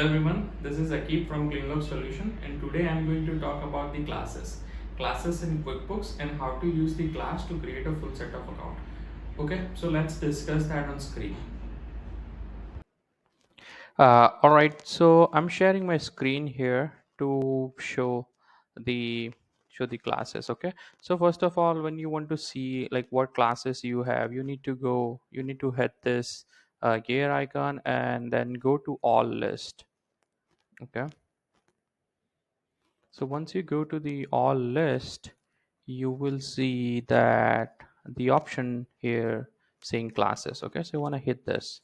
everyone, this is Akib from Cleanlog Solution, and today I'm going to talk about the classes in QuickBooks and how to use the class to create a full set of account. Okay, so let's discuss that on screen. All right, so I'm sharing my screen here to show the classes. Okay, so first of all, when you want to see like what classes you have, you need to hit this gear icon and then go to all list. Okay, so once you go to the all list, you will see that the option here saying classes. Okay, so you want to hit this.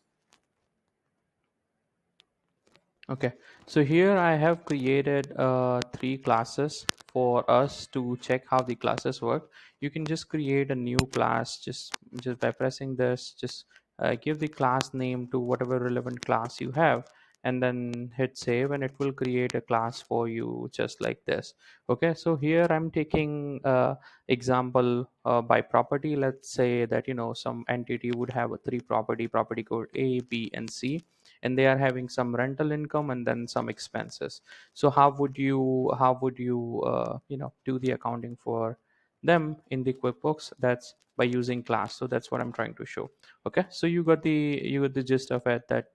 Okay, so here I have created three classes for us to check how the classes work. You can just create a new class just by pressing this. Just give the class name to whatever relevant class you have, and then hit save, and it will create a class for you just like this. Okay, so here I'm taking example by property. Let's say that some entity would have a three property code A, B, and C, and they are having some rental income and then some expenses. So how would you do the accounting for them in the QuickBooks? That's by using class. So that's what I'm trying to show. Okay, so you got the gist of it, that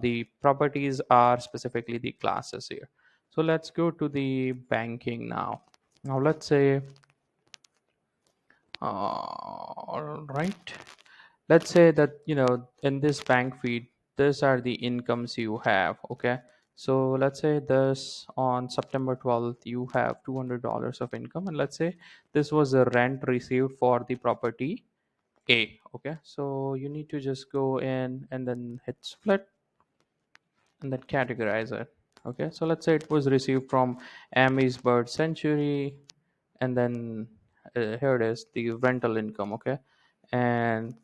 the properties are specifically the classes here. So let's go to the banking now. Now let's say all right, let's say that in this bank feed, these are the incomes you have. Okay, so let's say this on September 12th you have $200 of income, and let's say this was a rent received for the property A. Okay, so you need to just go in and then hit split and then categorize it. Okay, so let's say it was received from Amy's Bird Sanctuary, and then here it is, the rental income. Okay, and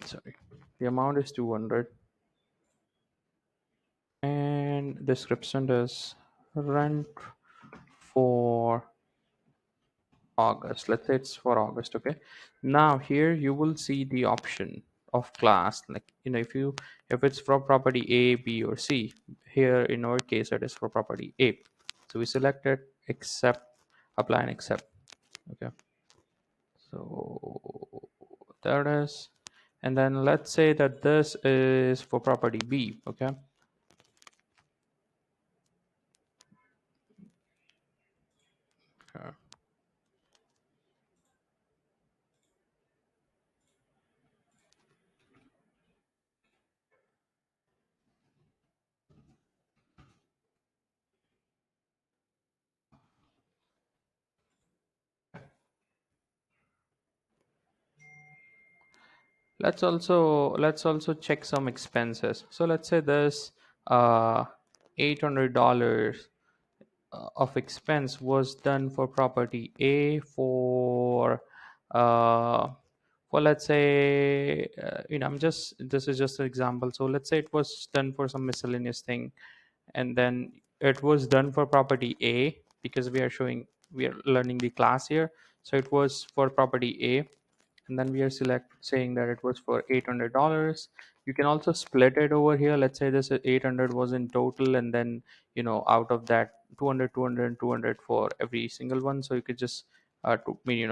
sorry, the amount is 200, and description is rent for August. Let's say it's for August. Okay, now here you will see the option of class, like if it's for property A, B, or C. Here in our case it is for property A, so we select it, accept, apply, and accept. Okay, so there it is. And then let's say that this is for property B. Okay, let's also check some expenses. So let's say there's $800 of expense was done for property A uh, for let's say I'm just this is just an example. So let's say it was done for some miscellaneous thing, and then it was done for property A, because we are learning the class here. So it was for property A, and then we are saying that it was for $800. You can also split it over here. Let's say this 800 was in total, and then out of that 200, 200, and 200 for every single one. So you could just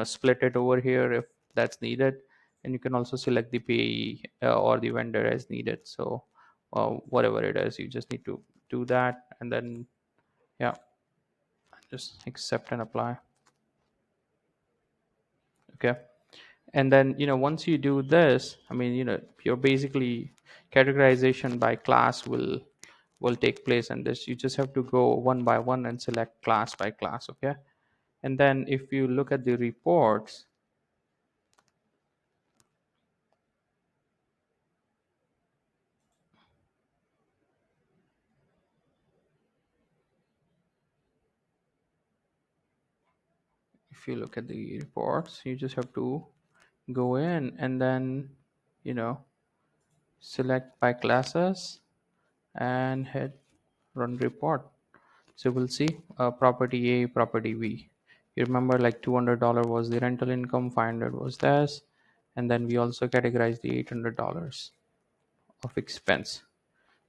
split it over here if that's needed, and you can also select the payee or the vendor as needed. So whatever it is, you just need to do that, and then yeah, just accept and apply. Okay, and then once you do this, you're basically categorization by class will take place, and this you just have to go one by one and select class by class. Okay, and then if you look at the reports, you just have to go in and then you know select by classes and hit run report. So we'll see property A, property B. You remember, like $200 was the rental income, 500 was this, and then we also categorized the $800 of expense.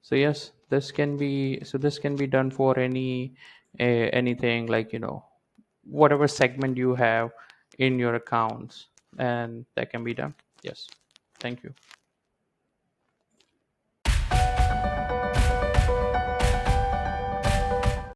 So yes, this can be done for anything, like whatever segment you have in your accounts, and that can be done. Yes, thank you.